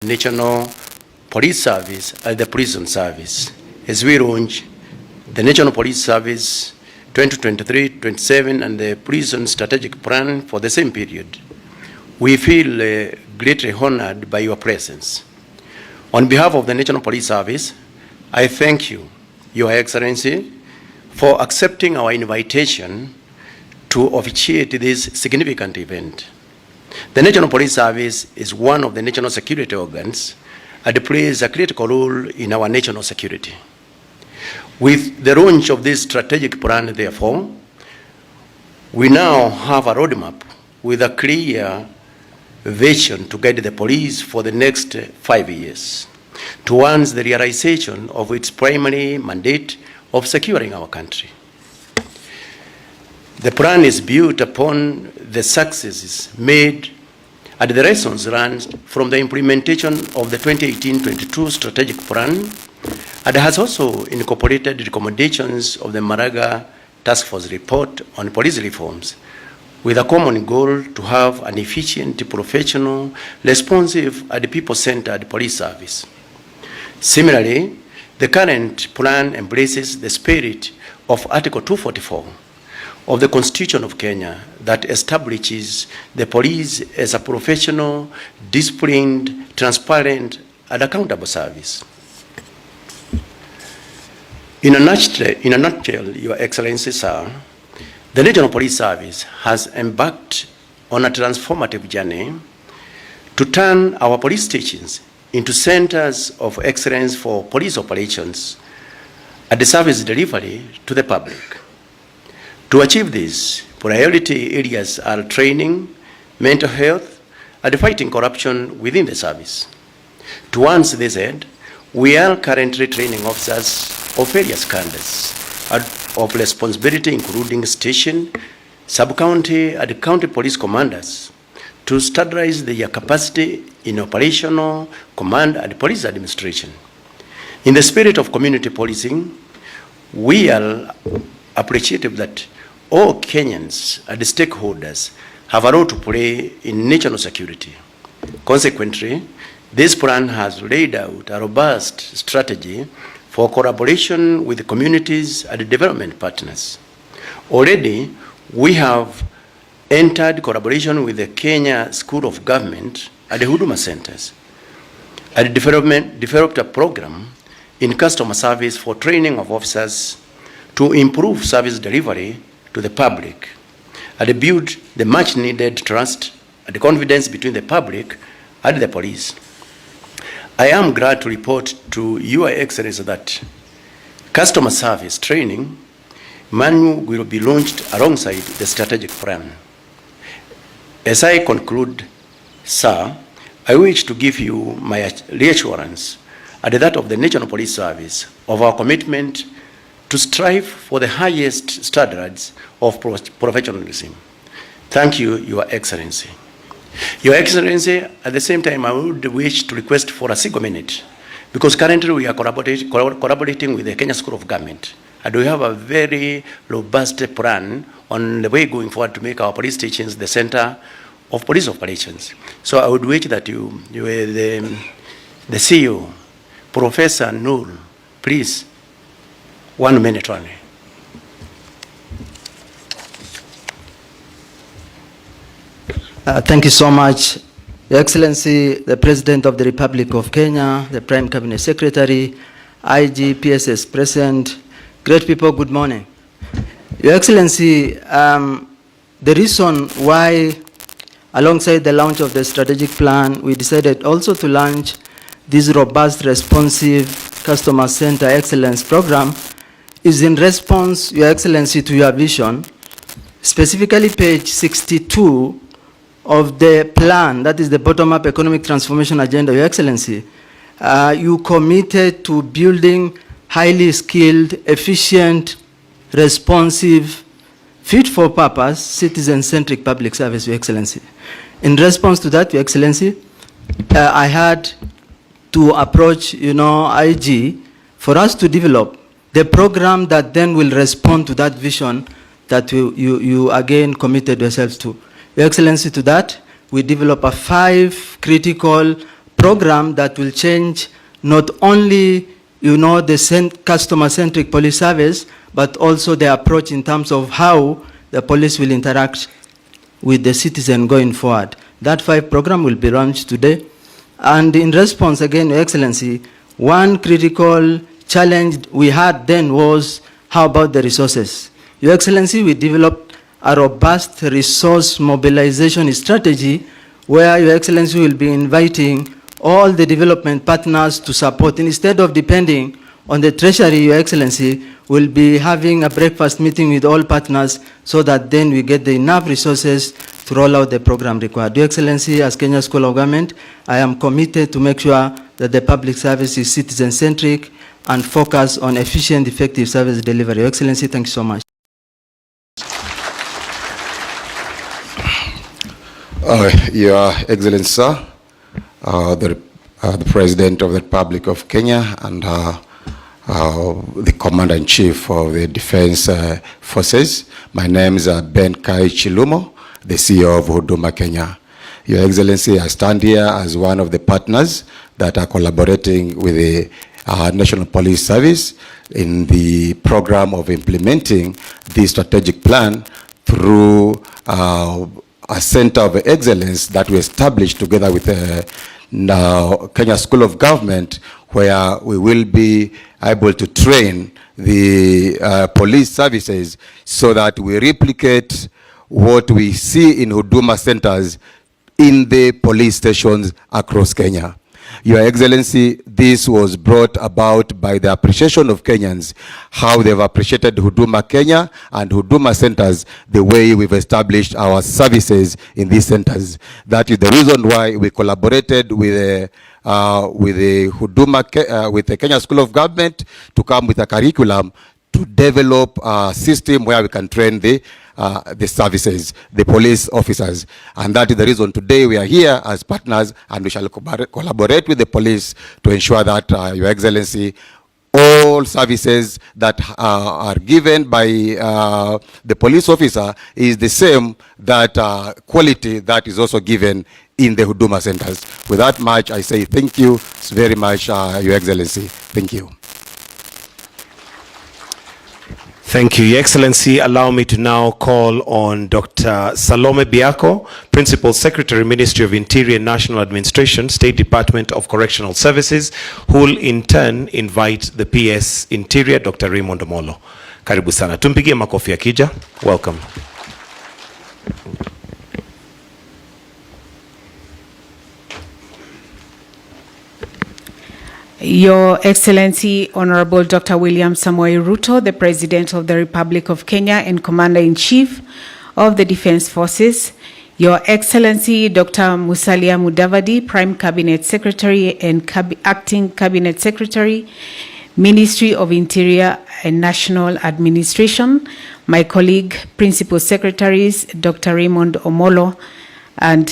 National Police Service and the Prison Service as we launch the National Police Service 2023-27 and the Prison Strategic Plan for the same period. We feel greatly honored by your presence. On behalf of the National Police Service, I thank you, Your Excellency, for accepting our invitation to officiate this significant event. The National Police Service is one of the national security organs and plays a critical role in our national security. With the launch of this strategic plan, therefore, we now have a roadmap with a clear vision to guide the police for the next 5 years towards the realization of its primary mandate of securing our country. The plan is built upon the successes made and the lessons learned from the implementation of the 2018-22 strategic plan, and has also incorporated recommendations of the Maraga Task Force report on police reforms, with a common goal to have an efficient, professional, responsive, and people-centered police service. Similarly, the current plan embraces the spirit of Article 244 of the Constitution of Kenya that establishes the police as a professional, disciplined, transparent, and accountable service. In a nutshell, Your Excellency, sir, the National Police Service has embarked on a transformative journey to turn our police stations into centers of excellence for police operations and the service delivery to the public. To achieve this, priority areas are training, mental health, and fighting corruption within the service. Towards this end, we are currently training officers of various cadres of responsibility, including station, sub-county, and county police commanders, to standardize their capacity in operational, command, and police administration. In the spirit of community policing, we are appreciative that all Kenyans and stakeholders have a role to play in national security. Consequently, this plan has laid out a robust strategy for collaboration with the communities and development partners. Already, we have entered collaboration with the Kenya School of Government and the Huduma Centers, and developed a program in customer service for training of officers to improve service delivery to the public and build the much needed trust and confidence between the public and the police. I am glad to report to Your Excellency that customer service training manual will be launched alongside the strategic plan. As I conclude, sir, I wish to give you my reassurance and that of the National Police Service of our commitment to strive for the highest standards of professionalism. Thank you, Your Excellency. Your Excellency, at the same time, I would wish to request for a single minute, because currently we are collaborating with the Kenya School of Government, and we have a very robust plan on the way going forward to make our police stations the center of police operations. So I would wish that the CEO, Professor Noor, please, 1 minute only. Thank you so much, Your Excellency, the President of the Republic of Kenya, the Prime Cabinet Secretary, IG, PSS President, great people, good morning. Your Excellency, the reason why, alongside the launch of the strategic plan, we decided also to launch this robust, responsive, customer center excellence program is in response, Your Excellency, to your vision, specifically page 62 of the plan, that is the bottom-up economic transformation agenda, Your Excellency. You committed to building highly skilled, efficient, responsive, fit-for-purpose, citizen-centric public service, Your Excellency. In response to that, Your Excellency, I had to approach, IG for us to develop the program that then will respond to that vision that you again committed yourselves to. Your Excellency, to that, we develop a 5 critical program that will change not only, the customer-centric police service, but also the approach in terms of how the police will interact with the citizen going forward. That 5 program will be launched today. And in response, again, Your Excellency, one critical challenge we had then was, how about the resources? Your Excellency, we developed a robust resource mobilization strategy where Your Excellency will be inviting all the development partners to support. Instead of depending on the Treasury, Your Excellency, we'll be having a breakfast meeting with all partners so that then we get the enough resources to roll out the program required. Your Excellency, as Kenya School of Government, I am committed to make sure that the public service is citizen-centric and focus on efficient, effective service delivery. Your Excellency, thank you so much. Your Excellency, sir, the President of the Republic of Kenya and the Commander-in-Chief of the Defense Forces. My name is Ben Kai Chilumo, the CEO of Huduma Kenya. Your Excellency, I stand here as one of the partners that are collaborating with the National Police Service in the program of implementing the strategic plan through a center of excellence that we established together with Kenya School of Government, where we will be able to train the police services so that we replicate what we see in Huduma centers in the police stations across Kenya. Your Excellency, this was brought about by the appreciation of Kenyans, how they've appreciated Huduma Kenya and Huduma centers, the way we've established our services in these centers. That is the reason why we collaborated with the Kenya School of Government to come with a curriculum to develop a system where we can train the services, the police officers. And that is the reason today we are here as partners, and we shall collaborate with the police to ensure that, Your Excellency, all services that are given by the police officer is the same that quality that is also given in the Huduma centers. With that much, I say thank you very much, Your Excellency. Thank you. Thank you, Your Excellency. Allow me to now call on Dr. Salome Biako, Principal Secretary, Ministry of Interior and National Administration, State Department of Correctional Services, who will in turn invite the PS Interior, Dr. Raymond Omolo. Karibu sana. Tumpigie makofi akija. Welcome. Your Excellency, Honorable Dr. William Samoei Ruto, the President of the Republic of Kenya and Commander-in-Chief of the Defense Forces, Your Excellency, Dr. Musalia Mudavadi, Prime Cabinet Secretary and Acting Cabinet Secretary, Ministry of Interior and National Administration, my colleague, Principal Secretaries, Dr. Raymond Omolo, and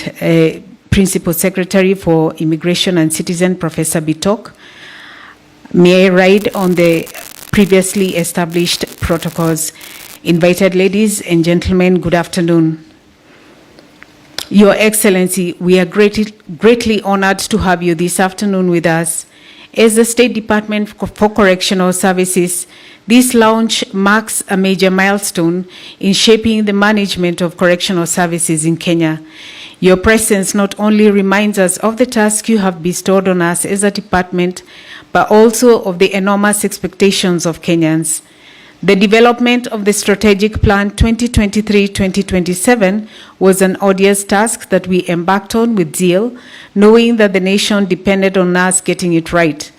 Principal Secretary for Immigration and Citizen, Professor Bitok. May I ride on the previously established protocols. Invited ladies and gentlemen, good afternoon. Your Excellency, we are greatly honored to have you this afternoon with us. As the State Department for Correctional Services, this launch marks a major milestone in shaping the management of correctional services in Kenya. Your presence not only reminds us of the task you have bestowed on us as a department, but also of the enormous expectations of Kenyans. The development of the Strategic Plan 2023-2027 was an odious task that we embarked on with zeal, knowing that the nation depended on us getting it right.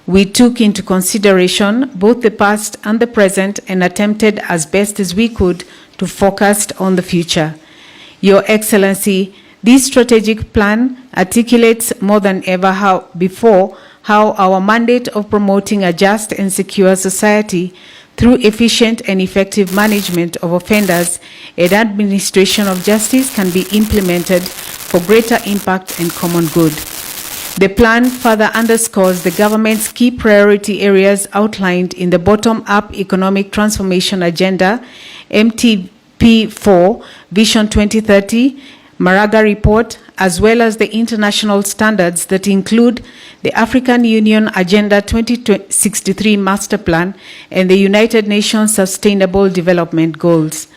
We took into consideration both the past and the present and attempted as best as we could to focus on the future. Your Excellency, this strategic plan articulates more than ever before how our mandate of promoting a just and secure society through efficient and effective management of offenders and administration of justice can be implemented for greater impact and common good. The plan further underscores the government's key priority areas outlined in the Bottom-Up Economic Transformation Agenda, MTP4, Vision 2030, Maraga report, as well as the international standards that include the African Union Agenda 2063 Master Plan and the United Nations Sustainable Development Goals.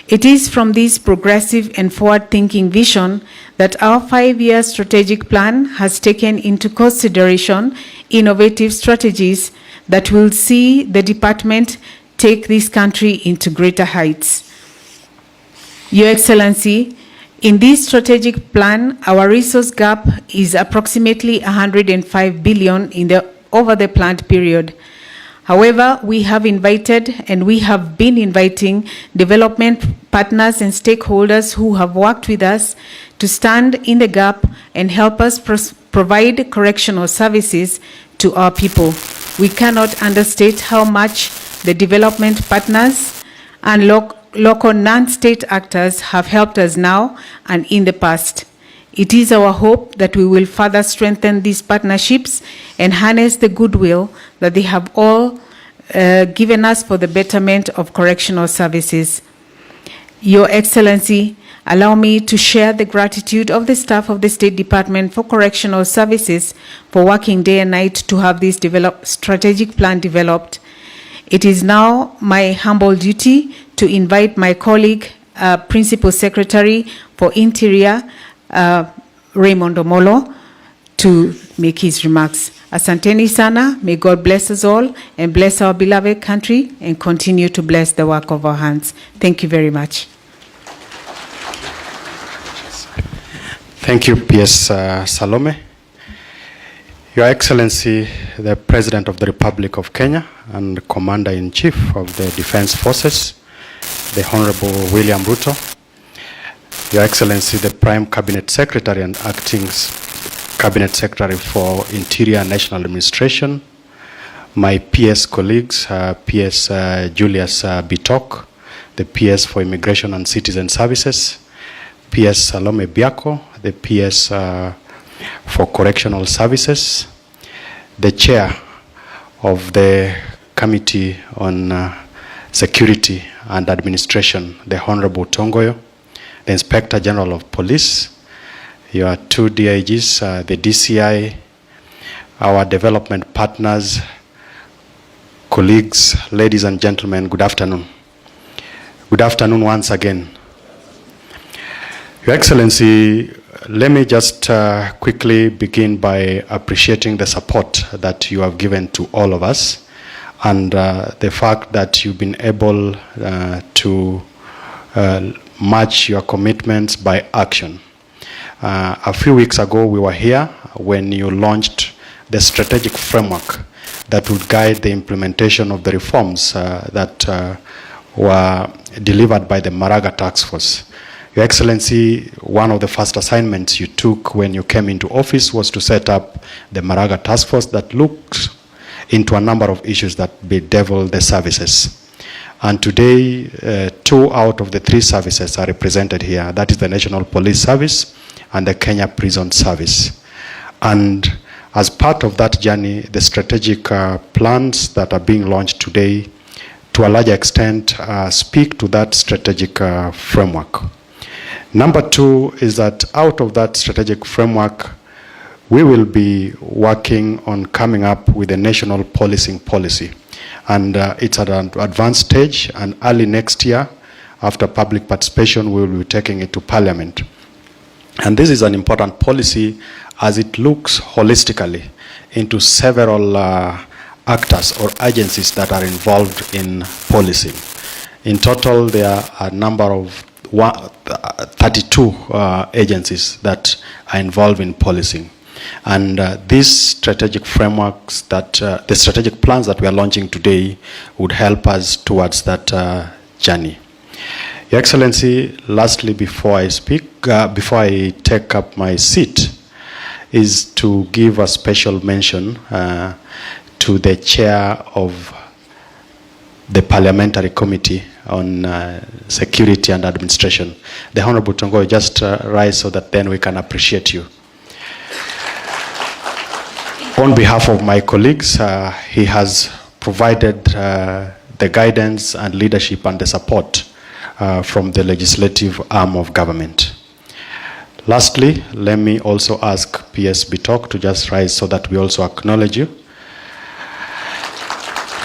It is from this progressive and forward-thinking vision that our 5-year strategic plan has taken into consideration innovative strategies that will see the department take this country into greater heights. Your Excellency, in this strategic plan, our resource gap is approximately 105 billion over the planned period. However, we have invited and we have been inviting development partners and stakeholders who have worked with us to stand in the gap and help us provide correctional services to our people. We cannot understate how much the development partners and local non-state actors have helped us now and in the past. It is our hope that we will further strengthen these partnerships and harness the goodwill that they have all given us for the betterment of correctional services. Your Excellency, allow me to share the gratitude of the staff of the State Department for Correctional Services for working day and night to have this strategic plan developed. It is now my humble duty to invite my colleague, Principal Secretary for Interior, Raymond Omolo, to make his remarks. Asanteni sana, may God bless us all and bless our beloved country and continue to bless the work of our hands. Thank you very much. Thank you, PS Salome. Your Excellency, the President of the Republic of Kenya and Commander-in-Chief of the Defense Forces, the Honorable William Ruto, Your Excellency, the Prime Cabinet Secretary and Acting Cabinet Secretary for Interior and National Administration, my PS colleagues, PS Julius Bitok, the PS for Immigration and Citizen Services, PS Salome Biako, the PS for Correctional Services, the Chair of the Committee on Security and Administration, the Honorable Tongoyo, the Inspector General of Police, your two DIGs, the DCI, our development partners, colleagues, ladies and gentlemen, good afternoon. Good afternoon once again. Your Excellency, let me just quickly begin by appreciating the support that you have given to all of us and the fact that you've been able to match your commitments by action. A few weeks ago, we were here when you launched the strategic framework that would guide the implementation of the reforms that were delivered by the Maraga Task Force. Your Excellency, one of the first assignments you took when you came into office was to set up the Maraga Task Force that looked into a number of issues that bedevil the services. And today, 2 out of the 3 services are represented here. That is the National Police Service and the Kenya Prison Service. And as part of that journey, the strategic plans that are being launched today, to a large extent, speak to that strategic framework. Number 2 is that out of that strategic framework, we will be working on coming up with a national policing policy. And it's at an advanced stage, and early next year, after public participation, we will be taking it to Parliament. And this is an important policy as it looks holistically into several actors or agencies that are involved in policing. In total, there are a number of 32 agencies that are involved in policing. And these strategic frameworks, that the strategic plans that we are launching today would help us towards that journey. Your Excellency, lastly, before I speak, before I take up my seat, is to give a special mention to the chair of the Parliamentary Committee on Security and Administration. The Honorable Tongo, just rise so that then we can appreciate you. On behalf of my colleagues, he has provided the guidance and leadership and the support from the legislative arm of government. Lastly, let me also ask PS Bitok to just rise so that we also acknowledge you.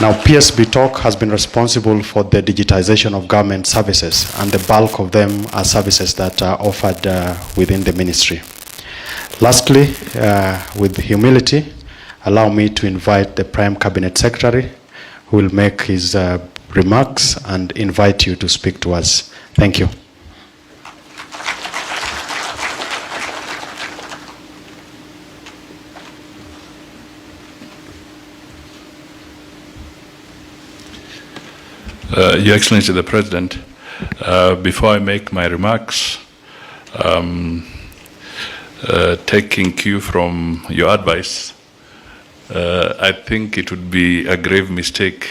Now, PS Bitok has been responsible for the digitization of government services, and the bulk of them are services that are offered within the ministry. Lastly, with humility, allow me to invite the Prime Cabinet Secretary, who will make his remarks and invite you to speak to us. Thank you. Your Excellency the President, before I make my remarks, taking cue from your advice, I think it would be a grave mistake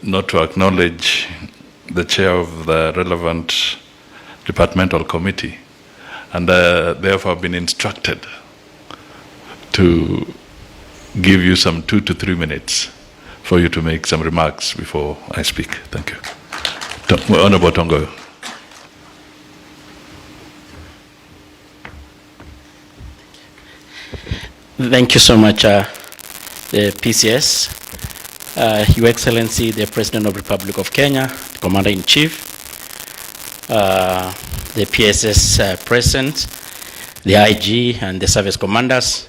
not to acknowledge the chair of the relevant departmental committee, and therefore been instructed to give you some 2 to 3 minutes for you to make some remarks before I speak. Thank you. Honorable Tongo. Thank you so much, the PCS, Your Excellency, the President of the Republic of Kenya, the Commander-in-Chief, the PSS President, the IG, and the service commanders.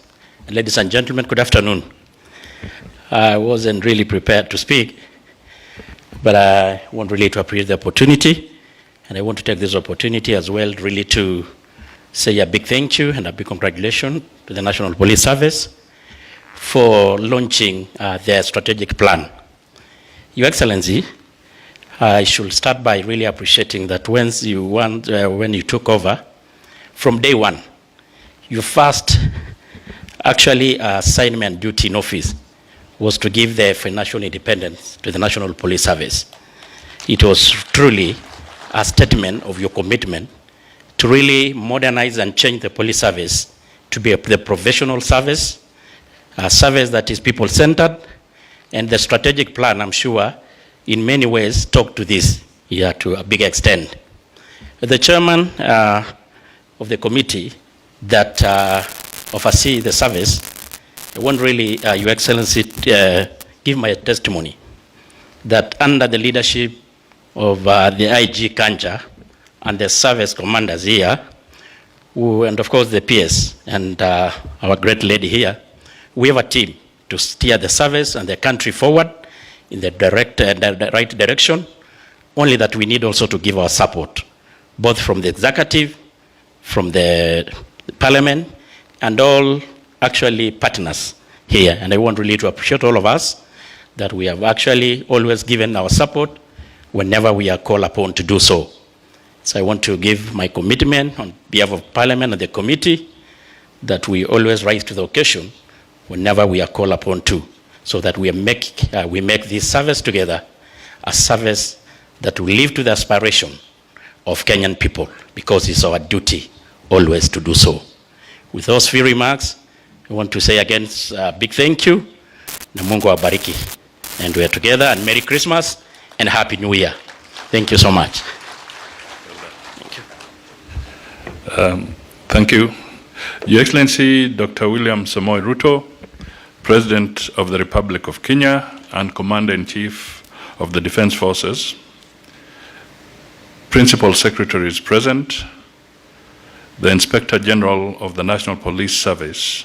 Ladies and gentlemen, good afternoon. I wasn't really prepared to speak, but I want really to appreciate the opportunity, and I want to take this opportunity as well really to say a big thank you and a big congratulations to the National Police Service for launching their strategic plan. Your Excellency, I should start by really appreciating that when you took over, from day one, your first actually assignment duty in office was to give the financial independence to the National Police Service. It was truly a statement of your commitment to really modernize and change the police service to be the professional service, a service that is people-centered, and the strategic plan, I'm sure, in many ways talk to this here to a big extent. The chairman of the committee that oversees the service, I want really, Your Excellency, give my testimony that under the leadership of the IG Kanja and the service commanders here, and of course the PS and our great lady here, we have a team to steer the service and the country forward in the right direction, only that we need also to give our support, both from the executive, from the parliament, and all actually partners here. And I want really to appreciate all of us that we have actually always given our support whenever we are called upon to do so. So I want to give my commitment on behalf of Parliament and the committee that we always rise to the occasion whenever we are called upon to, so that we make this service together a service that will live to the aspiration of Kenyan people, because it's our duty always to do so. With those few remarks, I want to say again a big thank you, na Mungu awabariki, and we are together, and Merry Christmas and Happy New Year. Thank you so much. Thank you. Your Excellency, Dr. William Samoei Ruto, President of the Republic of Kenya and Commander-in-Chief of the Defense Forces, Principal Secretary is present, the Inspector General of the National Police Service,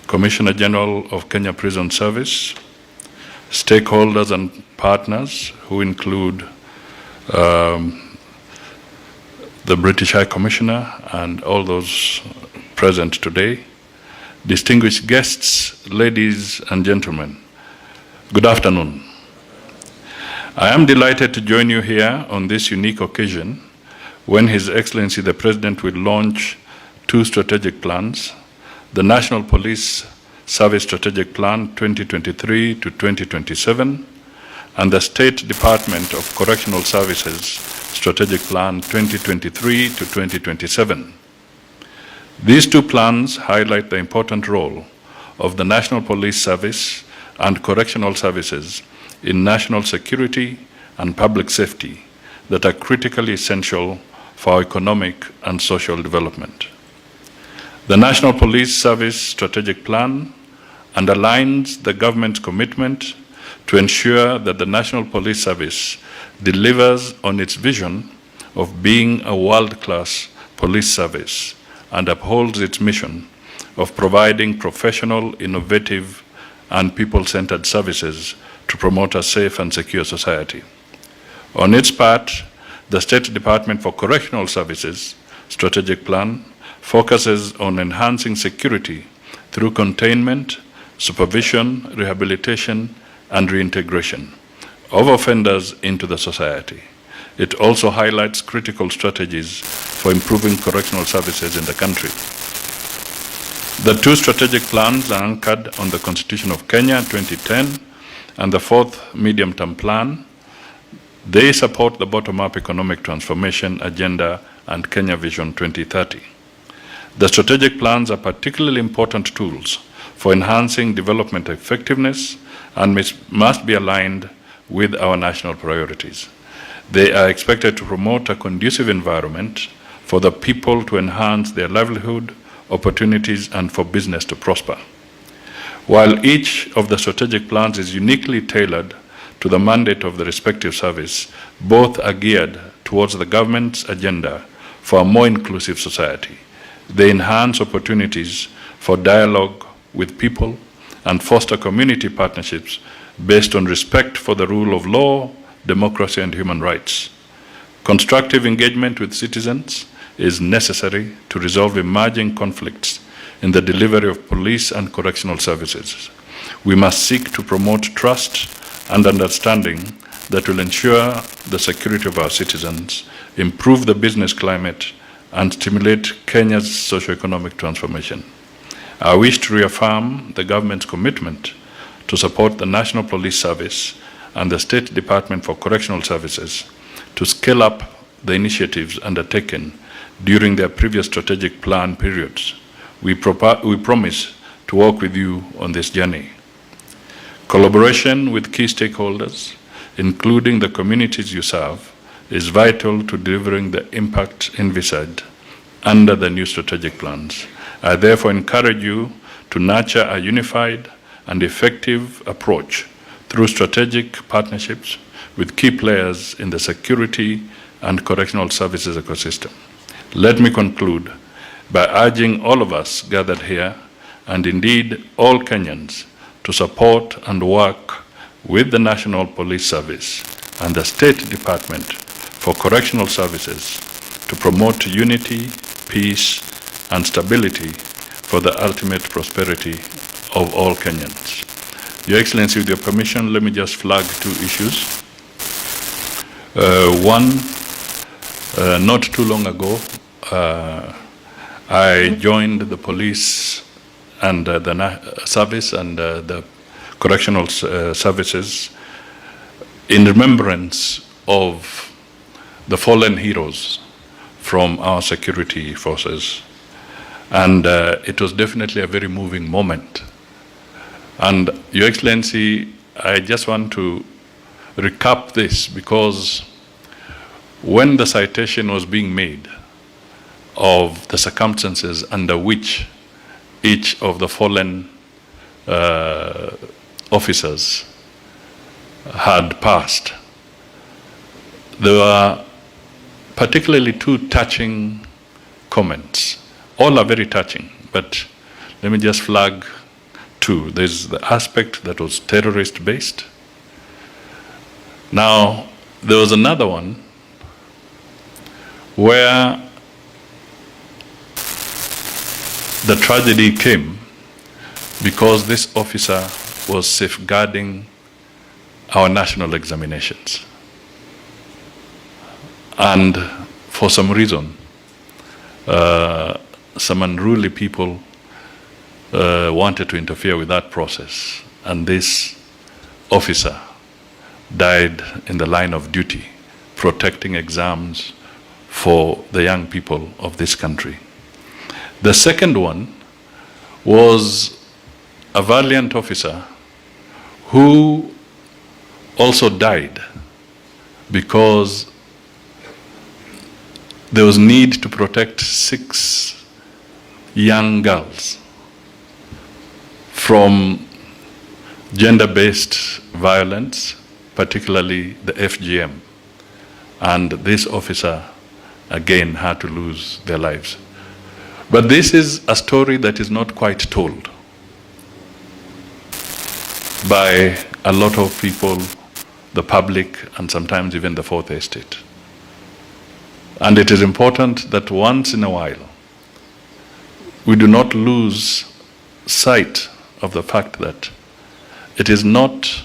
Commissioner General of Kenya Prison Service, stakeholders and partners who include the British High Commissioner and all those present today, distinguished guests, ladies and gentlemen, good afternoon. I am delighted to join you here on this unique occasion when His Excellency the President will launch 2 strategic plans, the National Police Service Strategic Plan 2023 to 2027 and the State Department of Correctional Services Strategic Plan 2023 to 2027. These 2 plans highlight the important role of the National Police Service and correctional services in national security and public safety that are critically essential for our economic and social development. The National Police Service Strategic Plan underlines the government's commitment to ensure that the National Police Service delivers on its vision of being a world-class police service and upholds its mission of providing professional, innovative, and people-centered services to promote a safe and secure society. On its part, the State Department for Correctional Services Strategic Plan focuses on enhancing security through containment, supervision, rehabilitation, and reintegration of offenders into the society. It also highlights critical strategies for improving correctional services in the country. The two strategic plans are anchored on the Constitution of Kenya 2010 and the fourth medium-term plan. They support the bottom-up economic transformation agenda and Kenya Vision 2030. The strategic plans are particularly important tools for enhancing development effectiveness and must be aligned with our national priorities. They are expected to promote a conducive environment for the people to enhance their livelihood, opportunities, and for business to prosper. While each of the strategic plans is uniquely tailored to the mandate of the respective service, both are geared towards the government's agenda for a more inclusive society. They enhance opportunities for dialogue with people and foster community partnerships based on respect for the rule of law, democracy, and human rights. Constructive engagement with citizens is necessary to resolve emerging conflicts in the delivery of police and correctional services. We must seek to promote trust and understanding that will ensure the security of our citizens, improve the business climate, and stimulate Kenya's socio-economic transformation. I wish to reaffirm the government's commitment to support the National Police Service and the State Department for Correctional Services to scale up the initiatives undertaken during their previous strategic plan periods. We promise to work with you on this journey. Collaboration with key stakeholders, including the communities you serve, is vital to delivering the impact envisaged under the new strategic plans. I therefore encourage you to nurture a unified and effective approach through strategic partnerships with key players in the security and correctional services ecosystem. Let me conclude by urging all of us gathered here, and indeed all Kenyans, to support and work with the National Police Service and the State Department for Correctional Services to promote unity, peace, and stability for the ultimate prosperity of all Kenyans. Your Excellency, with your permission, let me just flag two issues. One, not too long ago, I joined the police and the service and the correctional services in remembrance of the fallen heroes from our security forces. And it was definitely a very moving moment. And Your Excellency, I just want to recap this because when the citation was being made of the circumstances under which each of the fallen officers had passed, there were particularly two touching comments. All are very touching, but let me just flag two. There's the aspect that was terrorist-based. Now, there was another one where the tragedy came because this officer was safeguarding our national examinations. And for some reason, some unruly people wanted to interfere with that process. And this officer died in the line of duty, protecting exams for the young people of this country. The second one was a valiant officer who also died because there was need to protect 6 young girls from gender-based violence, particularly the FGM. And this officer, again, had to lose their lives. But this is a story that is not quite told by a lot of people, the public, and sometimes even the Fourth Estate. And it is important that once in a while, we do not lose sight of the fact that it is not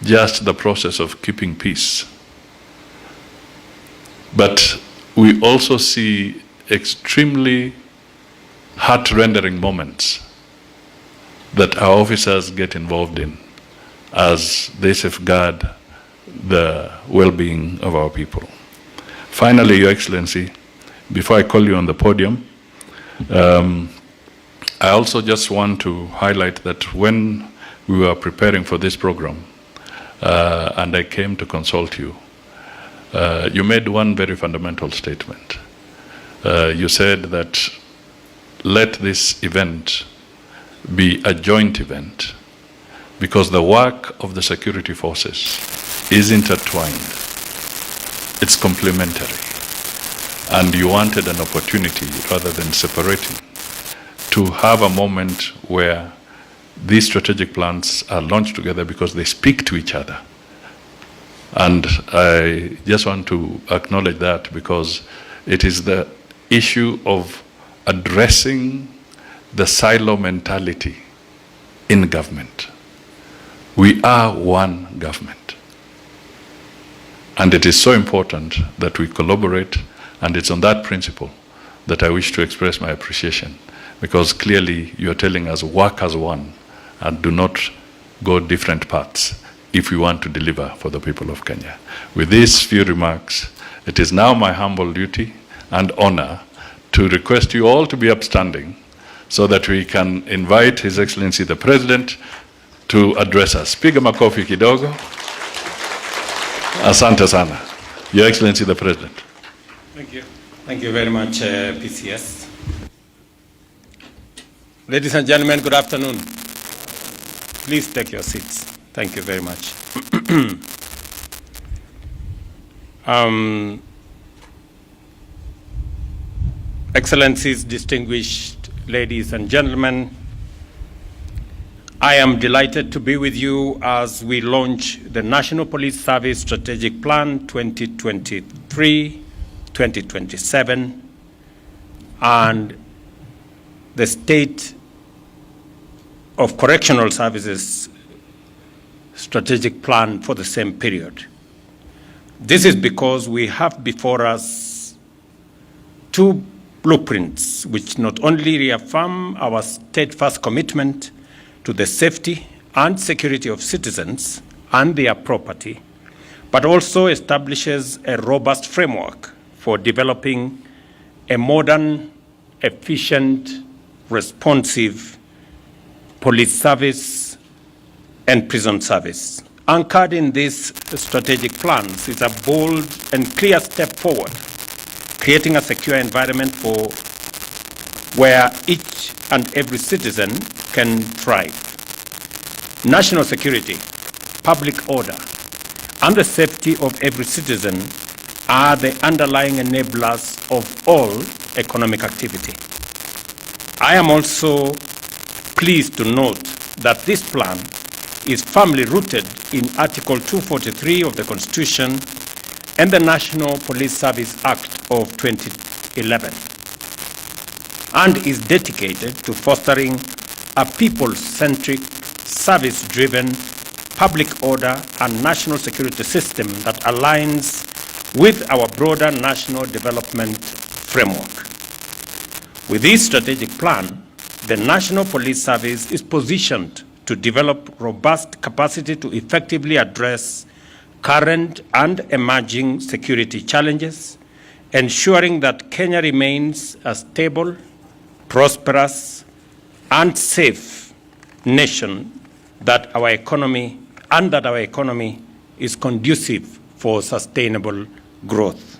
just the process of keeping peace, but we also see extremely heart-rendering moments that our officers get involved in as they safeguard the well-being of our people. Finally, Your Excellency, before I call you on the podium, I also just want to highlight that when we were preparing for this program, and I came to consult you, you made one very fundamental statement. You said that let this event be a joint event because the work of the security forces is intertwined. It's complementary. And you wanted an opportunity, rather than separating, to have a moment where these strategic plans are launched together because they speak to each other. And I just want to acknowledge that because it is the issue of addressing the silo mentality in government. We are one government. And it is so important that we collaborate, and it's on that principle that I wish to express my appreciation, because clearly you're telling us work as one and do not go different paths if we want to deliver for the people of Kenya. With these few remarks, it is now my humble duty and honor to request you all to be upstanding so that we can invite His Excellency the President to address us. Piga makofi kidogo. Asante sana. Your Excellency the President. Thank you. Thank you very much, PCS. Ladies and gentlemen, good afternoon. Please take your seats. Thank you very much. Excellencies, distinguished ladies and gentlemen, I am delighted to be with you as we launch the National Police Service Strategic Plan 2023-2027 and the State of Correctional Services Strategic Plan for the same period. This is because we have before us two blueprints which not only reaffirm our steadfast commitment to the safety and security of citizens and their property, but also establishes a robust framework for developing a modern, efficient, responsive police service and prison service. Anchored in these strategic plans is a bold and clear step forward, creating a secure environment for where each and every citizen can thrive. National security, public order, and the safety of every citizen are the underlying enablers of all economic activity. I am also pleased to note that this plan is firmly rooted in Article 243 of the Constitution and the National Police Service Act of 2011, and is dedicated to fostering a people-centric, service-driven, public order and national security system that aligns with our broader national development framework. With this strategic plan, the National Police Service is positioned to develop robust capacity to effectively address current and emerging security challenges, ensuring that Kenya remains a stable, prosperous, and safe nation, that our economy is conducive for sustainable growth.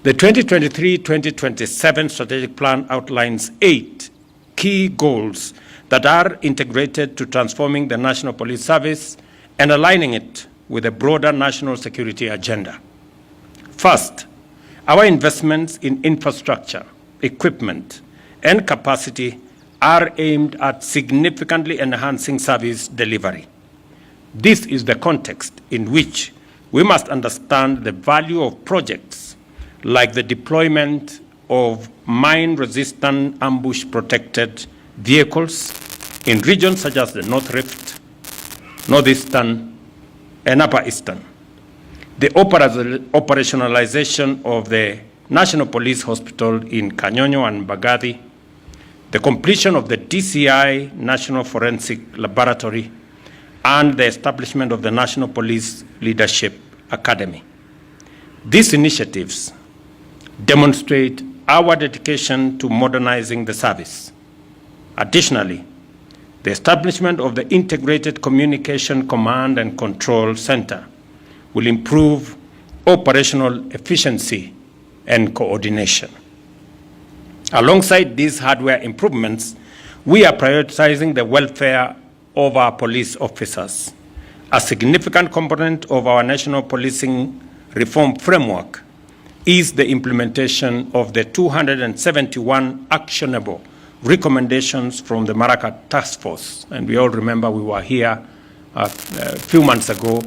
The 2023-2027 strategic plan outlines 8 key goals that are integrated to transforming the National Police Service and aligning it with a broader national security agenda. First, our investments in infrastructure, equipment, and capacity are aimed at significantly enhancing service delivery. This is the context in which we must understand the value of projects like the deployment of mine-resistant ambush-protected vehicles in regions such as the North Rift, Northeastern, and Upper Eastern. The operationalization of the National Police Hospital in Kanyonyo and Mbagathi, the completion of the DCI National Forensic Laboratory, and the establishment of the National Police Leadership Academy. These initiatives demonstrate our dedication to modernizing the service. Additionally, the establishment of the Integrated Communication Command and Control Center will improve operational efficiency and coordination. Alongside these hardware improvements, we are prioritizing the welfare of our police officers. A significant component of our national policing reform framework is the implementation of the 271 actionable recommendations from the Maraca Task Force. And we all remember we were here a few months ago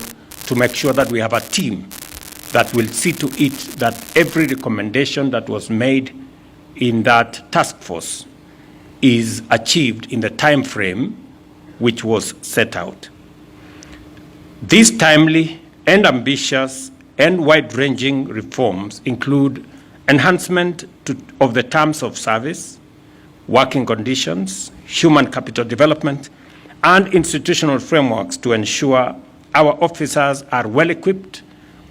to make sure that we have a team that will see to it that every recommendation that was made in that task force is achieved in the time frame which was set out. These timely and ambitious and wide-ranging reforms include enhancement of the terms of service, working conditions, human capital development, and institutional frameworks to ensure our officers are well-equipped,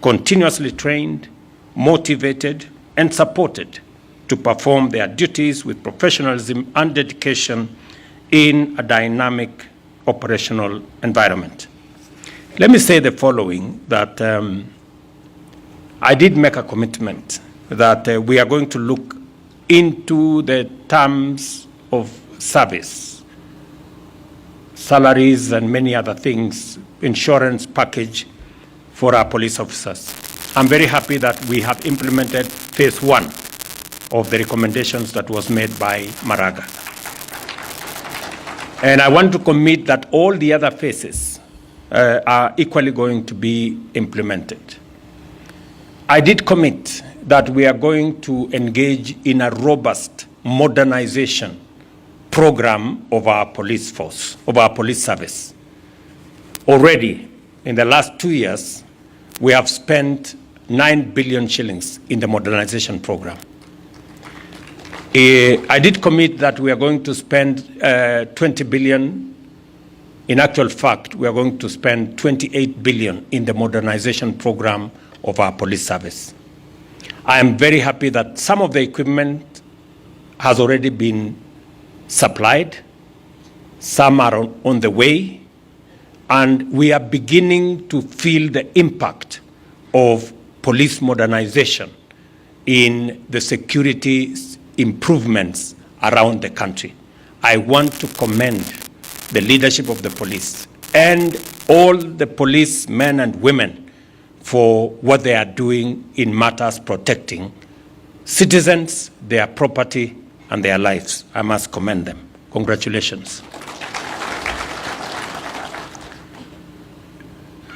continuously trained, motivated, and supported to perform their duties with professionalism and dedication in a dynamic operational environment. Let me say the following, that I did make a commitment that we are going to look into the terms of service, salaries and many other things, insurance package for our police officers. I'm very happy that we have implemented phase 1 of the recommendations that was made by Maraga. And I want to commit that all the other phases are equally going to be implemented. I did commit that we are going to engage in a robust modernization program of our police force, of our police service. Already, in the last 2 years, we have spent 9 billion shillings in the modernization program. I did commit that we are going to spend 20 billion. In actual fact, we are going to spend 28 billion in the modernization program of our police service. I am very happy that some of the equipment has already been supplied, some are on the way, and we are beginning to feel the impact of police modernization in the security improvements around the country. I want to commend the leadership of the police and all the policemen and women for what they are doing in matters protecting citizens, their property, and their lives. I must commend them. Congratulations.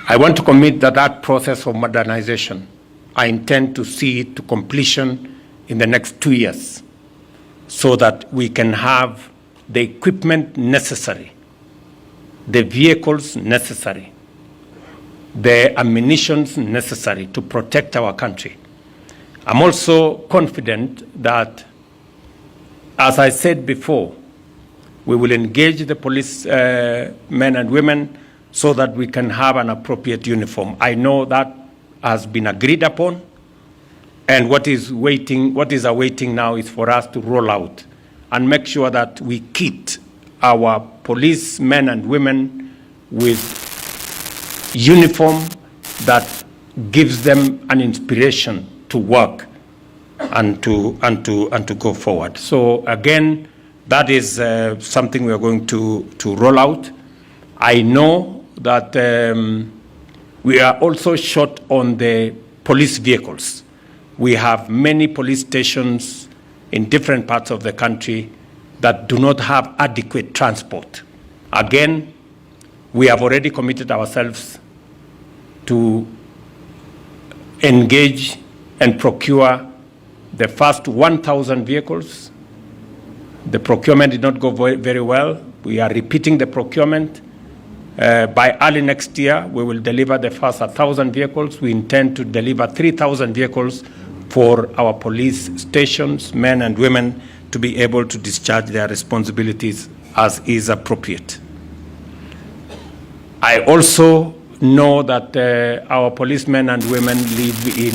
I want to commit that process of modernization, I intend to see it to completion in the next 2 years so that we can have the equipment necessary, the vehicles necessary, the ammunitions necessary to protect our country. I'm also confident that, as I said before, we will engage the police men and women so that we can have an appropriate uniform. I know that has been agreed upon, and what is awaiting now is for us to roll out and make sure that we kit our policemen and women with uniform that gives them an inspiration to work and to go forward. So again, that is something we are going to roll out. I know that we are also short on the police vehicles. We have many police stations in different parts of the country that do not have adequate transport. Again, we have already committed ourselves to engage and procure the first 1,000 vehicles. The procurement did not go very well. We are repeating the procurement. By early next year, we will deliver the first 1,000 vehicles. We intend to deliver 3,000 vehicles for our police stations, men and women, to be able to discharge their responsibilities as is appropriate. I also know that our policemen and women live in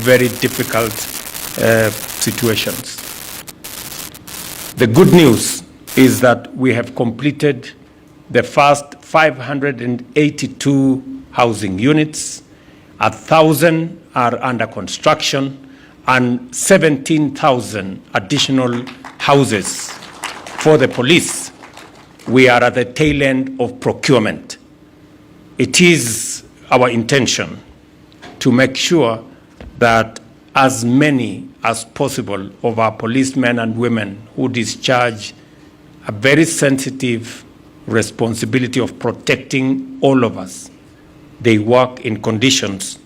very difficult situations. The good news is that we have completed the first 582 housing units, 1,000 are under construction, and 17,000 additional houses for the police. We are at the tail end of procurement. It is our intention to make sure that as many as possible of our policemen and women who discharge a very sensitive responsibility of protecting all of us, they work in conditions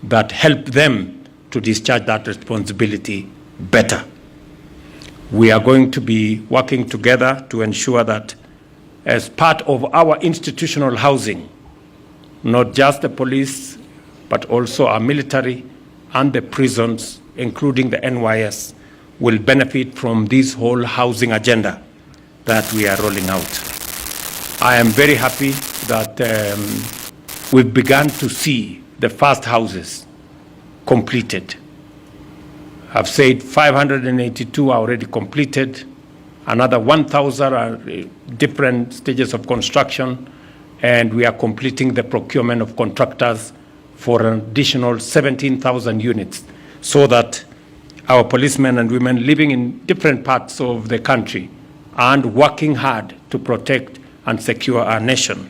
that help them to discharge that responsibility better. We are going to be working together to ensure that as part of our institutional housing, not just the police, but also our military and the prisons, including the NYS, will benefit from this whole housing agenda that we are rolling out. I am very happy that we've begun to see the first houses completed. I've said 582 are already completed. Another 1,000 are different stages of construction, and we are completing the procurement of contractors for an additional 17,000 units so that our policemen and women living in different parts of the country and working hard to protect and secure our nation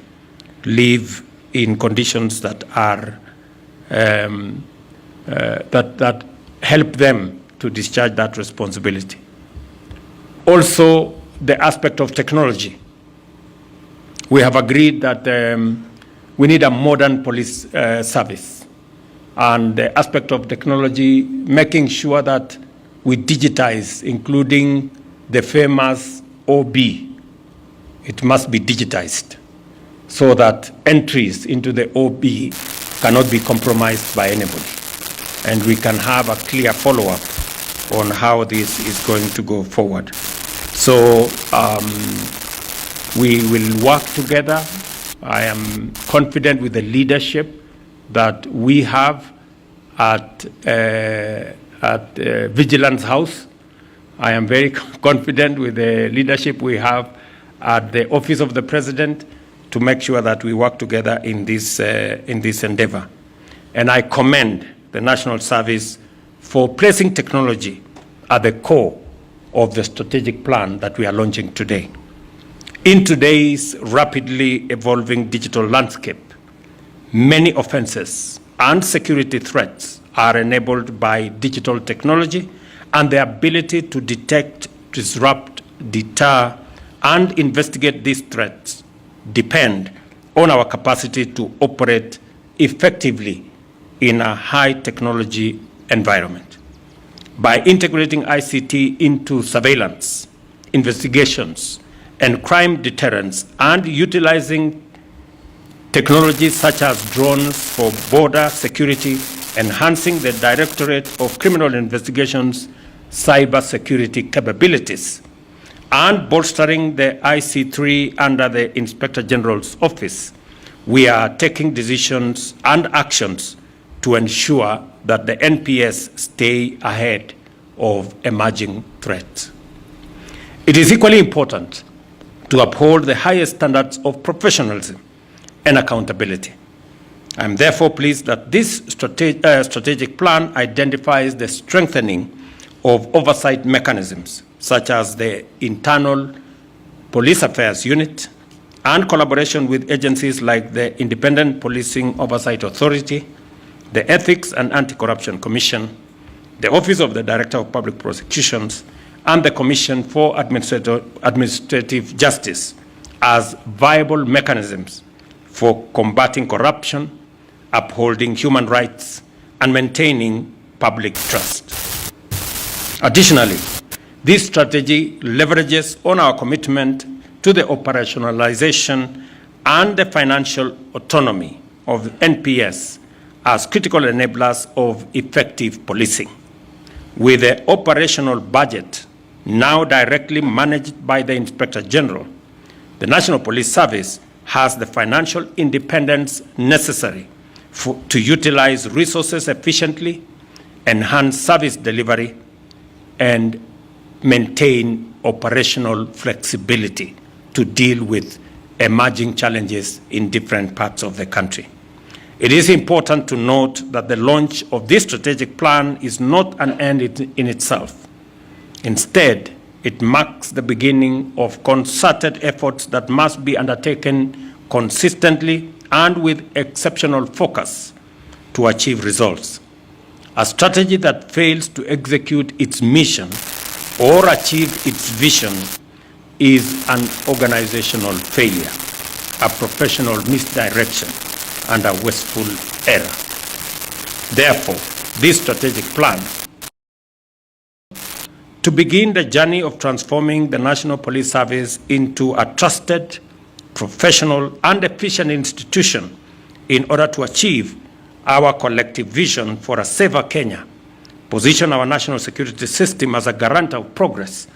live in conditions that are that help them to discharge that responsibility. Also, the aspect of technology. We have agreed that we need a modern police service, and the aspect of technology, making sure that we digitize, including the famous OB. It must be digitized so that entries into the OB cannot be compromised by anybody. And we can have a clear follow-up on how this is going to go forward. So we will work together. I am confident with the leadership that we have at Vigilance House. I am very confident with the leadership we have at the Office of the President to make sure that we work together in this endeavor. And I commend the National Service for placing technology at the core of the strategic plan that we are launching today. In today's rapidly evolving digital landscape, many offenses and security threats are enabled by digital technology, and the ability to detect, disrupt, deter, and investigate these threats depend on our capacity to operate effectively in a high technology environment. By integrating ICT into surveillance, investigations, and crime deterrence, and utilizing technologies such as drones for border security, enhancing the Directorate of Criminal Investigations cybersecurity capabilities, and bolstering the IC3 under the Inspector General's office, we are taking decisions and actions to ensure that the NPS stay ahead of emerging threats. It is equally important to uphold the highest standards of professionalism and accountability. I am therefore pleased that this strategic plan identifies the strengthening of oversight mechanisms, such as the Internal Police Affairs Unit, and collaboration with agencies like the Independent Policing Oversight Authority, the Ethics and Anti-Corruption Commission, the Office of the Director of Public Prosecutions, and the Commission for Administrative Justice as viable mechanisms for combating corruption, upholding human rights, and maintaining public trust. Additionally, this strategy leverages on our commitment to the operationalization and the financial autonomy of NPS as critical enablers of effective policing. With the operational budget now directly managed by the Inspector General, the National Police Service has the financial independence necessary to utilize resources efficiently, enhance service delivery, and maintain operational flexibility to deal with emerging challenges in different parts of the country. It is important to note that the launch of this strategic plan is not an end in itself. Instead, it marks the beginning of concerted efforts that must be undertaken consistently and with exceptional focus to achieve results. A strategy that fails to execute its mission or achieve its vision is an organizational failure, a professional misdirection, and a wasteful error. Therefore, this strategic plan to begin the journey of transforming the National Police Service into a trusted, professional, and efficient institution in order to achieve our collective vision for a safer Kenya, position our national security system as a guarantor of progress,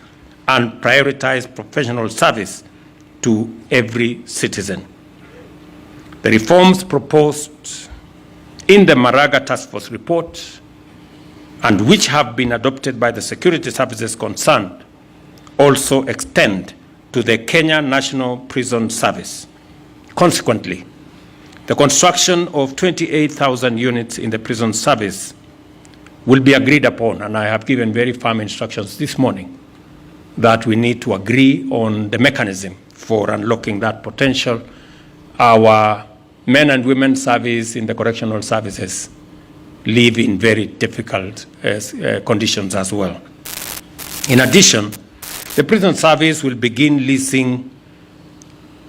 and prioritize professional service to every citizen. The reforms proposed in the Maraga Task Force report and which have been adopted by the security services concerned also extend to the Kenya National Prison Service. Consequently, the construction of 28,000 units in the prison service will be agreed upon, and I have given very firm instructions this morning that we need to agree on the mechanism for unlocking that potential. Our men and women service in the correctional services live in very difficult conditions as well. In addition, the prison service will begin leasing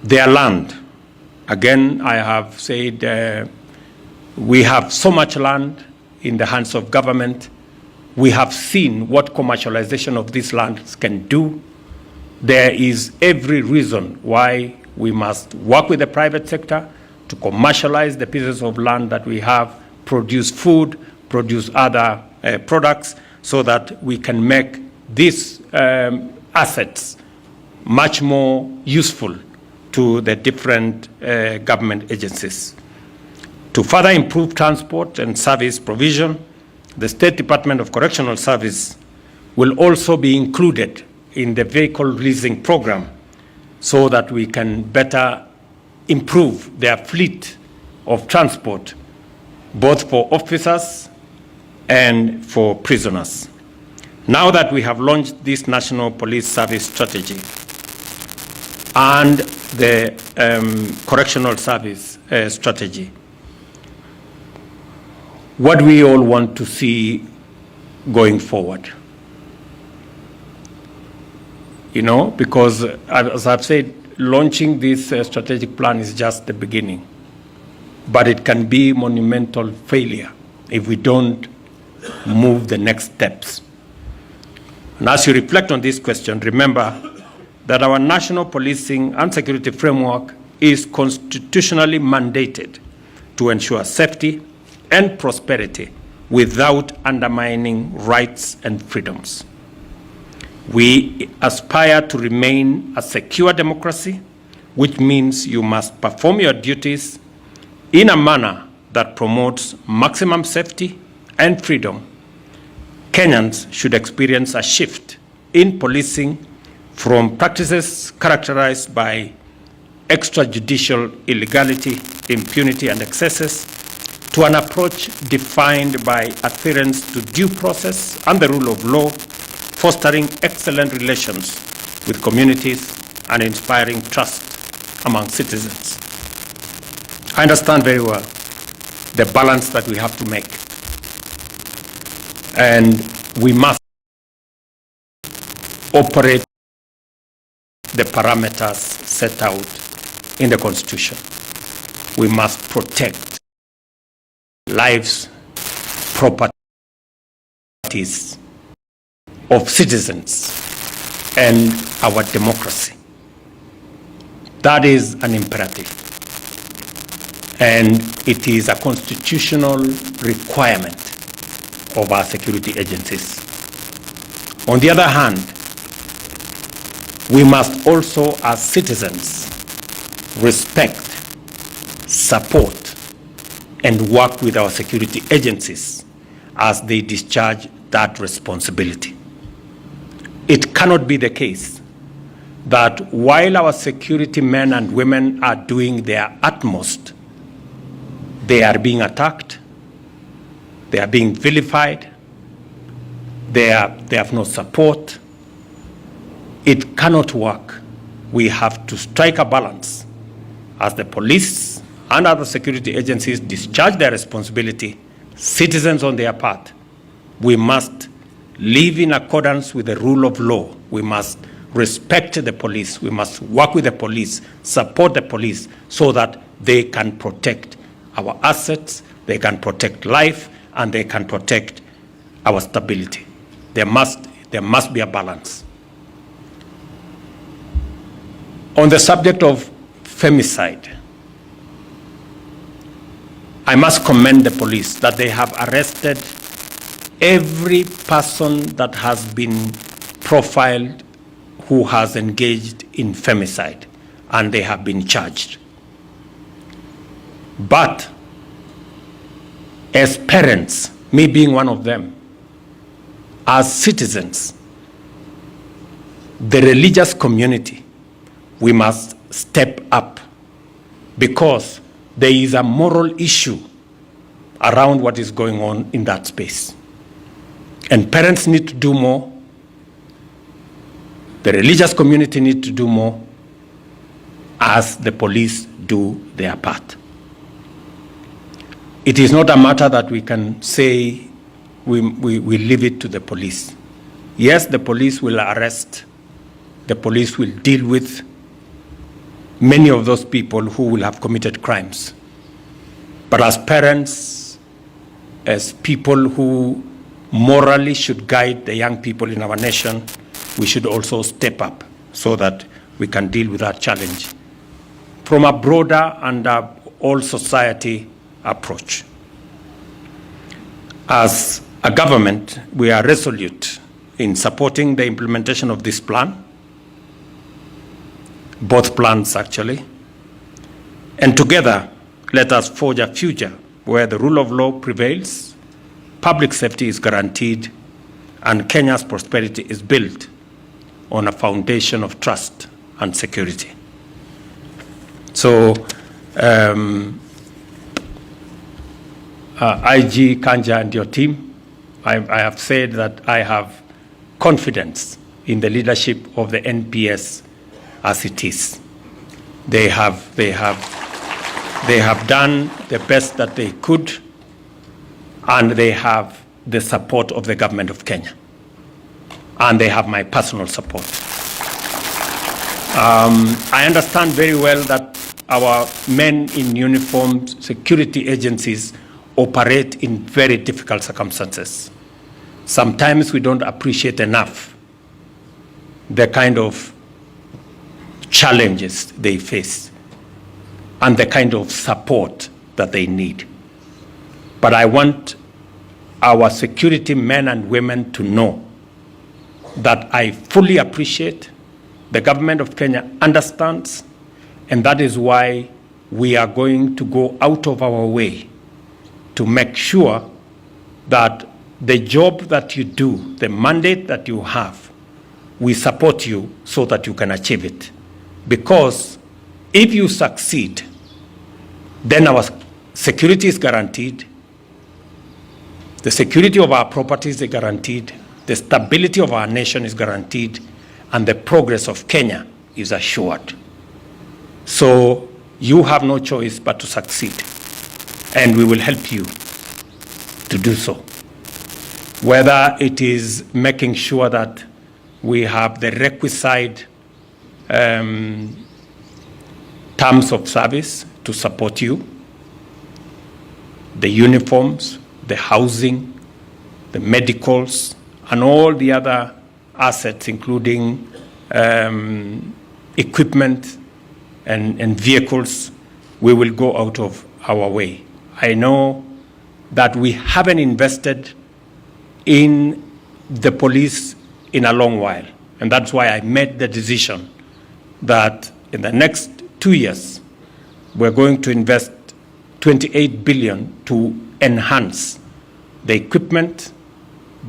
their land. Again, I have said we have so much land in the hands of government. We have seen what commercialization of these lands can do. There is every reason why we must work with the private sector to commercialize the pieces of land that we have, produce food, produce other products, so that we can make these assets much more useful to the different government agencies. To further improve transport and service provision, the State Department of Correctional Service will also be included in the vehicle leasing program so that we can better improve their fleet of transport, both for officers and for prisoners. Now that we have launched this National Police Service strategy and the Correctional Service strategy, what we all want to see going forward. You know, because as I've said, launching this strategic plan is just the beginning, but it can be monumental failure if we don't move the next steps. And as you reflect on this question, remember that our national policing and security framework is constitutionally mandated to ensure safety and prosperity without undermining rights and freedoms. We aspire to remain a secure democracy, which means you must perform your duties in a manner that promotes maximum safety and freedom. Kenyans should experience a shift in policing from practices characterized by extrajudicial illegality, impunity, and excesses to an approach defined by adherence to due process and the rule of law, fostering excellent relations with communities and inspiring trust among citizens. I understand very well the balance that we have to make. And we must operate the parameters set out in the Constitution. We must protect lives, properties of citizens and our democracy. That is an imperative. And it is a constitutional requirement of our security agencies. On the other hand, we must also, as citizens, respect, support, and work with our security agencies as they discharge that responsibility. It cannot be the case that while our security men and women are doing their utmost, they are being attacked, they are being vilified, they have no support. It cannot work. We have to strike a balance as the police and other security agencies discharge their responsibility, citizens on their part. We must live in accordance with the rule of law. We must respect the police. We must work with the police, support the police so that they can protect our assets, they can protect life, and they can protect our stability. There must be a balance. On the subject of femicide, I must commend the police that they have arrested every person that has been profiled who has engaged in femicide, and they have been charged. But as parents, me being one of them, as citizens, the religious community, we must step up because there is a moral issue around what is going on in that space. And parents need to do more. The religious community need to do more as the police do their part. It is not a matter that we can say we leave it to the police. Yes, the police will arrest. The police will deal with many of those people who will have committed crimes. But as parents, as people who morally should guide the young people in our nation, we should also step up so that we can deal with that challenge from a broader and all society approach. As a government, we are resolute in supporting the implementation of this plan, both plans actually, and together let us forge a future where the rule of law prevails, public safety is guaranteed, and Kenya's prosperity is built on a foundation of trust and security. So, IG Kanja and your team, I have said that I have confidence in the leadership of the NPS as it is. They have done the best that they could, and they have the support of the government of Kenya. And they have my personal support. I understand very well that our men in uniform security agencies operate in very difficult circumstances. Sometimes we don't appreciate enough the kind of challenges they face and the kind of support that they need. But I want our security men and women to know that I fully appreciate, the government of Kenya understands, and that is why we are going to go out of our way to make sure that the job that you do, the mandate that you have, we support you so that you can achieve it. Because if you succeed, then our security is guaranteed, the security of our properties is guaranteed, the stability of our nation is guaranteed, and the progress of Kenya is assured. So you have no choice but to succeed, and we will help you to do so. Whether it is making sure that we have the requisite terms of service to support you, the uniforms, the housing, the medicals, and all the other assets, including equipment and vehicles, we will go out of our way. I know that we haven't invested in the police in a long while, and that's why I made the decision that in the next 2 years, we're going to invest 28 billion to enhance the equipment,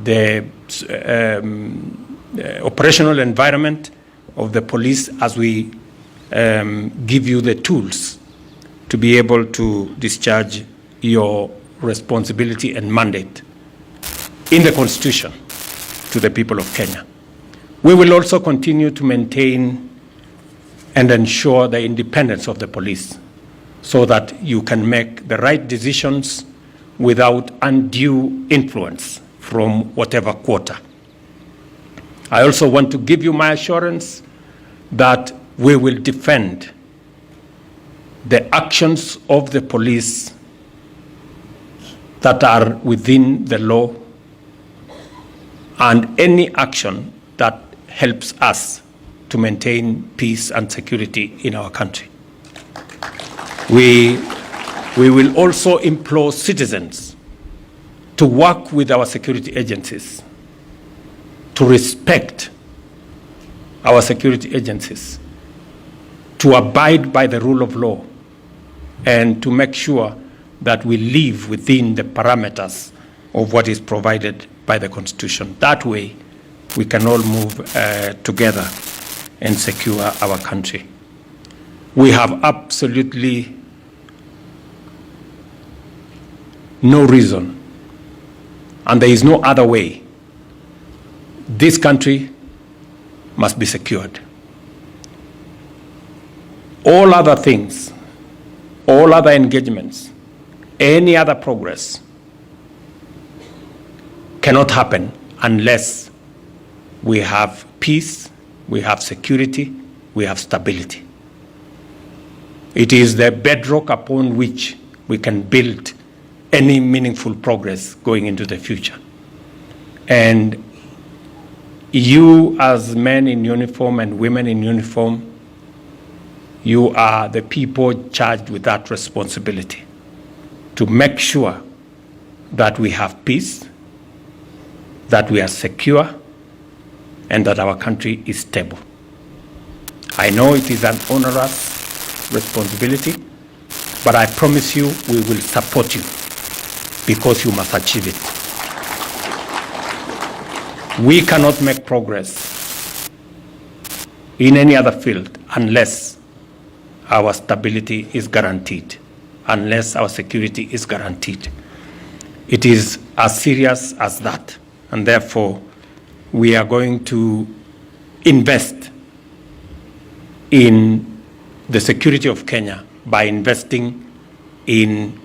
the operational environment of the police, as we give you the tools to be able to discharge your responsibility and mandate in the Constitution to the people of Kenya. We will also continue to maintain and ensure the independence of the police so that you can make the right decisions without undue influence from whatever quarter. I also want to give you my assurance that we will defend the actions of the police that are within the law and any action that helps us to maintain peace and security in our country. We will also implore citizens to work with our security agencies, to respect our security agencies, to abide by the rule of law, and to make sure that we live within the parameters of what is provided by the Constitution. That way, we can all move together and secure our country. We have absolutely no reason, and there is no other way. This country must be secured. All other things, all other engagements, any other progress cannot happen unless we have peace, we have security, we have stability. It is the bedrock upon which we can build any meaningful progress going into the future. And you, as men in uniform and women in uniform, you are the people charged with that responsibility to make sure that we have peace, that we are secure, and that our country is stable. I know it is an onerous responsibility, but I promise you we will support you because you must achieve it. We cannot make progress in any other field unless our stability is guaranteed, unless our security is guaranteed. It is as serious as that, and therefore we are going to invest in the security of Kenya by investing in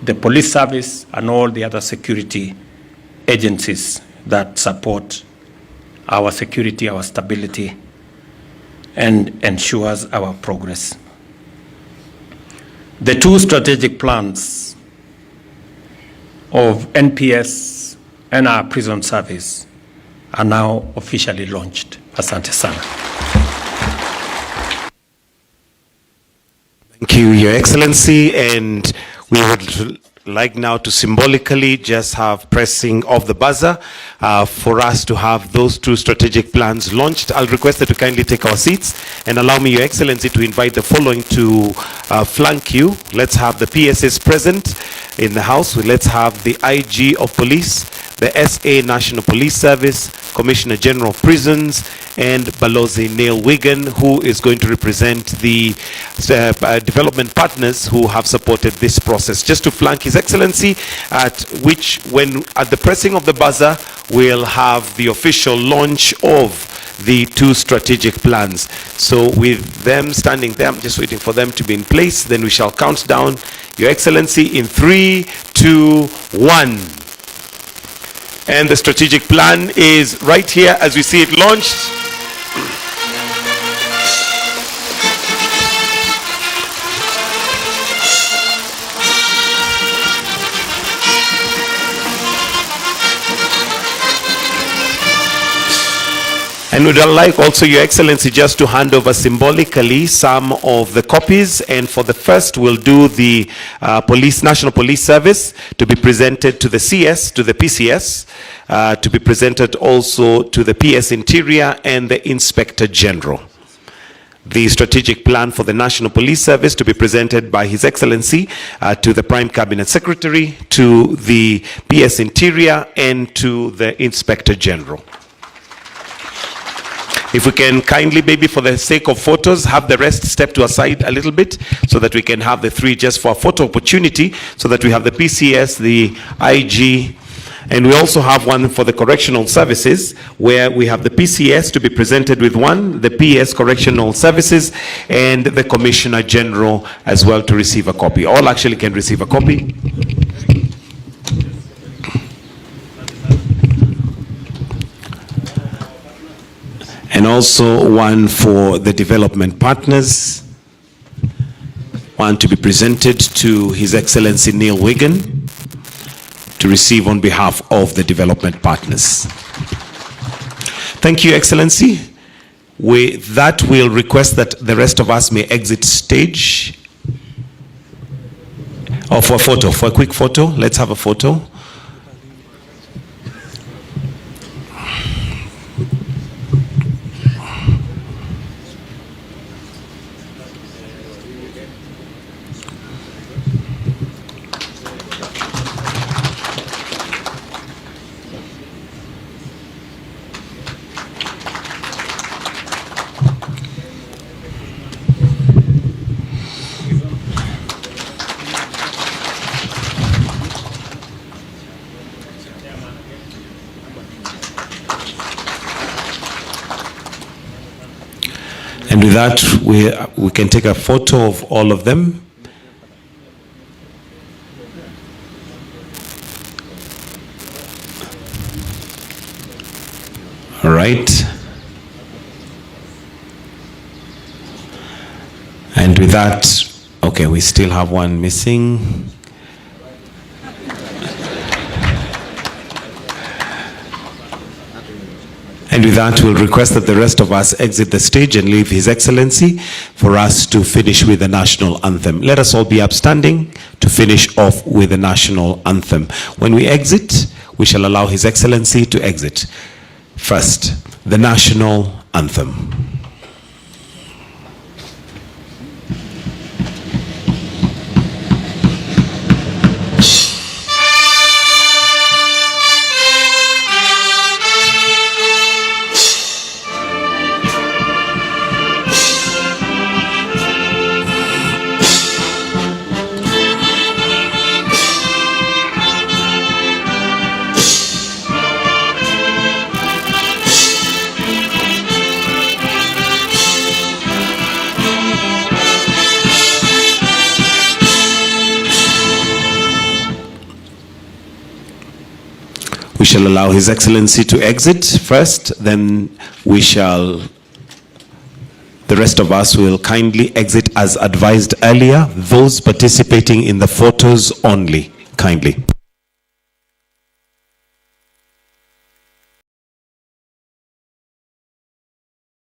the police service and all the other security agencies that support our security, our stability, and ensures our progress. The two strategic plans of NPS and our prison service are now officially launched. Asante sana. Thank you, Your Excellency, and we would like now to symbolically just have pressing of the buzzer for us to have those two strategic plans launched. I'll request that you kindly take our seats and allow me, Your Excellency, to invite the following to flank you. Let's have the PSS present in the House. Let's have the IG of Police, the SA National Police Service, Commissioner General of Prisons, and Balozi Neil Wigan, who is going to represent the development partners who have supported this process. Just to flank His Excellency, at which, when at the pressing of the buzzer, we'll have the official launch of the two strategic plans. So with them standing there, I'm just waiting for them to be in place, then we shall count down, Your Excellency, in 3, 2, 1. And the strategic plan is right here as we see it launched. And would like also, Your Excellency, just to hand over symbolically some of the copies. And for the first, we'll do the National Police Service to be presented to the CS, to the PCS, to be presented also to the PS Interior and the Inspector General. The strategic plan for the National Police Service to be presented by His Excellency to the Prime Cabinet Secretary, to the PS Interior, and to the Inspector General. If we can kindly, maybe for the sake of photos, have the rest step to a side a little bit so that we can have the three just for a photo opportunity, so that we have the PCS, the IG, and we also have one for the correctional services, where we have the PCS to be presented with one, the PS Correctional Services, and the Commissioner General as well to receive a copy. All actually can receive a copy. And also one for the development partners, one to be presented to His Excellency Neil Wigan to receive on behalf of the development partners. Thank you, Excellency. With that, we'll request that the rest of us may exit stage. Oh, for a photo, for a quick photo. Let's have a photo. And with that, we can take a photo of all of them. All right. And with that, okay, we still have one missing. And with that, we'll request that the rest of us exit the stage and leave His Excellency for us to finish with the national anthem. Let us all be upstanding to finish off with the national anthem. When we exit, we shall allow His Excellency to exit. First, the national anthem. We shall allow His Excellency to exit first, then we shall, the rest of us will kindly exit as advised earlier, those participating in the photos only, kindly.